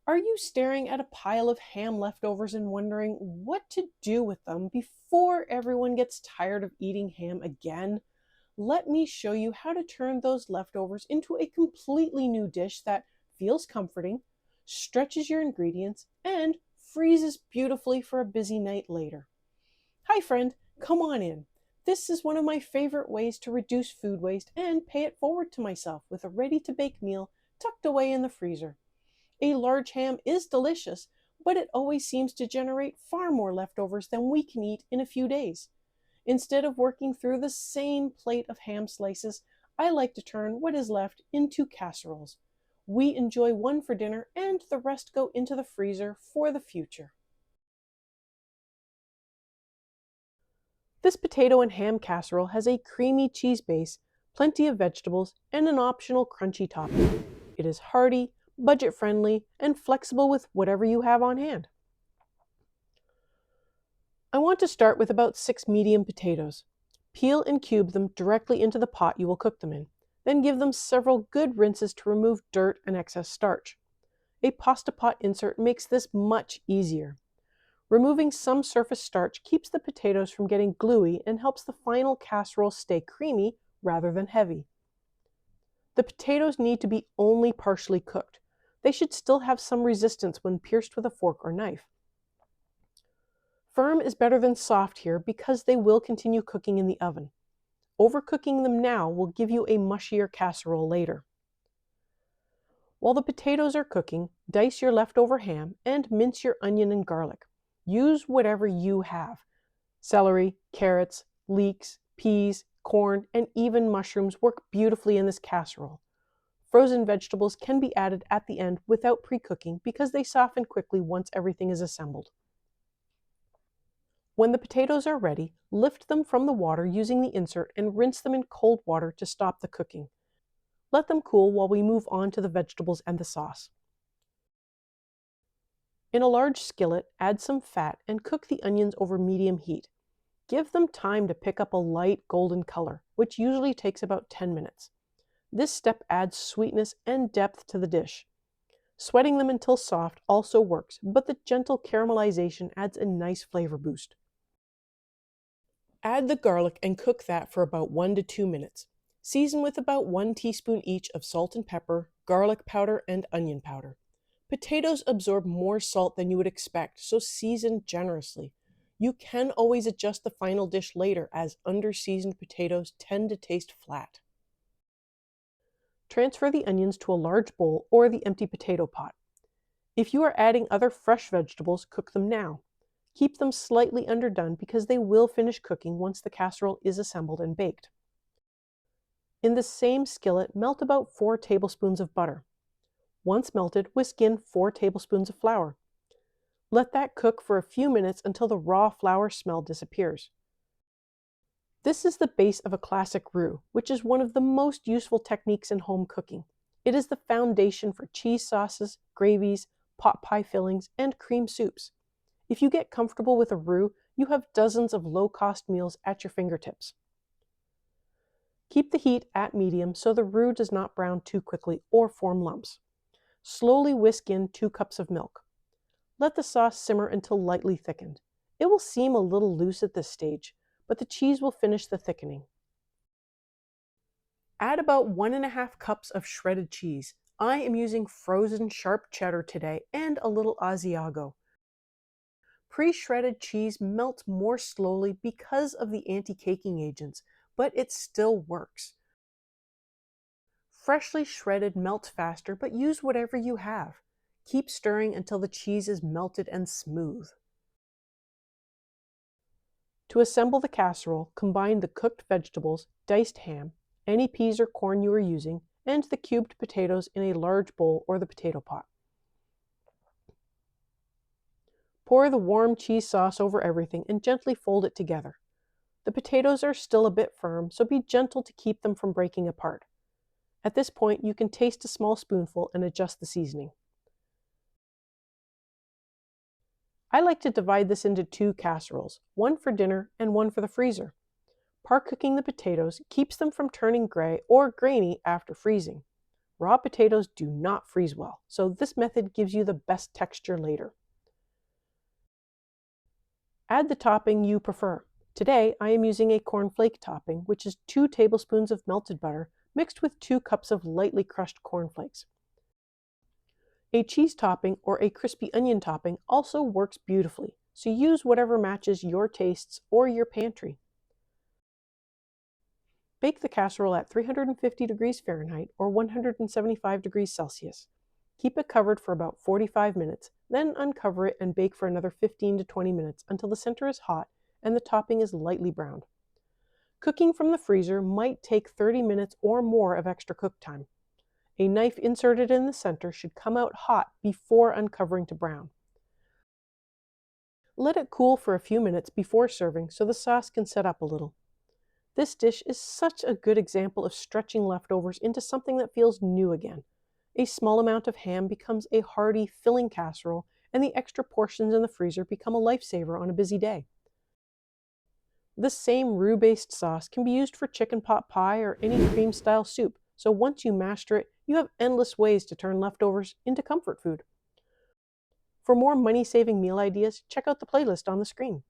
Are you staring at a pile of ham leftovers and wondering what to do with them before everyone gets tired of eating ham again? Let me show you how to turn those leftovers into a completely new dish that feels comforting, stretches your ingredients, and freezes beautifully for a busy night later. Hi, friend, come on in. This is one of my favorite ways to reduce food waste and pay it forward to myself with a ready to bake meal tucked away in the freezer. A large ham is delicious, but it always seems to generate far more leftovers than we can eat in a few days. Instead of working through the same plate of ham slices, I like to turn what is left into casseroles. We enjoy one for dinner and the rest go into the freezer for the future. This potato and ham casserole has a creamy cheese base, plenty of vegetables, and an optional crunchy topping. It is hearty, budget-friendly, and flexible with whatever you have on hand. I want to start with about 6 medium potatoes. Peel and cube them directly into the pot you will cook them in. Then give them several good rinses to remove dirt and excess starch. A pasta pot insert makes this much easier. Removing some surface starch keeps the potatoes from getting gluey and helps the final casserole stay creamy rather than heavy. The potatoes need to be only partially cooked. They should still have some resistance when pierced with a fork or knife. Firm is better than soft here because they will continue cooking in the oven. Overcooking them now will give you a mushier casserole later. While the potatoes are cooking, dice your leftover ham and mince your onion and garlic. Use whatever you have. Celery, carrots, leeks, peas, corn, and even mushrooms work beautifully in this casserole. Frozen vegetables can be added at the end without pre-cooking because they soften quickly once everything is assembled. When the potatoes are ready, lift them from the water using the insert and rinse them in cold water to stop the cooking. Let them cool while we move on to the vegetables and the sauce. In a large skillet, add some fat and cook the onions over medium heat. Give them time to pick up a light golden color, which usually takes about 10 minutes. This step adds sweetness and depth to the dish. Sweating them until soft also works, but the gentle caramelization adds a nice flavor boost. Add the garlic and cook that for about 1 to 2 minutes. Season with about 1 teaspoon each of salt and pepper, garlic powder, and onion powder. Potatoes absorb more salt than you would expect, so season generously. You can always adjust the final dish later as under-seasoned potatoes tend to taste flat. Transfer the onions to a large bowl or the empty potato pot. If you are adding other fresh vegetables, cook them now. Keep them slightly underdone because they will finish cooking once the casserole is assembled and baked. In the same skillet, melt about 4 tablespoons of butter. Once melted, whisk in 4 tablespoons of flour. Let that cook for a few minutes until the raw flour smell disappears. This is the base of a classic roux, which is one of the most useful techniques in home cooking. It is the foundation for cheese sauces, gravies, pot pie fillings, and cream soups. If you get comfortable with a roux, you have dozens of low-cost meals at your fingertips. Keep the heat at medium so the roux does not brown too quickly or form lumps. Slowly whisk in 2 cups of milk. Let the sauce simmer until lightly thickened. It will seem a little loose at this stage, but the cheese will finish the thickening. Add about 1½ cups of shredded cheese. I am using frozen sharp cheddar today and a little Asiago. Pre-shredded cheese melts more slowly because of the anti-caking agents, but it still works. Freshly shredded melts faster, but use whatever you have. Keep stirring until the cheese is melted and smooth. To assemble the casserole, combine the cooked vegetables, diced ham, any peas or corn you are using, and the cubed potatoes in a large bowl or the potato pot. Pour the warm cheese sauce over everything and gently fold it together. The potatoes are still a bit firm, so be gentle to keep them from breaking apart. At this point, you can taste a small spoonful and adjust the seasoning. I like to divide this into 2 casseroles, one for dinner and one for the freezer. Par cooking the potatoes keeps them from turning gray or grainy after freezing. Raw potatoes do not freeze well, so this method gives you the best texture later. Add the topping you prefer. Today, I am using a cornflake topping, which is 2 tablespoons of melted butter mixed with 2 cups of lightly crushed cornflakes. A cheese topping or a crispy onion topping also works beautifully, so use whatever matches your tastes or your pantry. Bake the casserole at 350 degrees Fahrenheit or 175 degrees Celsius. Keep it covered for about 45 minutes, then uncover it and bake for another 15 to 20 minutes until the center is hot and the topping is lightly browned. Cooking from the freezer might take 30 minutes or more of extra cook time. A knife inserted in the center should come out hot before uncovering to brown. Let it cool for a few minutes before serving so the sauce can set up a little. This dish is such a good example of stretching leftovers into something that feels new again. A small amount of ham becomes a hearty, filling casserole, and the extra portions in the freezer become a lifesaver on a busy day. The same roux-based sauce can be used for chicken pot pie or any cream-style soup, so once you master it, you have endless ways to turn leftovers into comfort food. For more money-saving meal ideas, check out the playlist on the screen.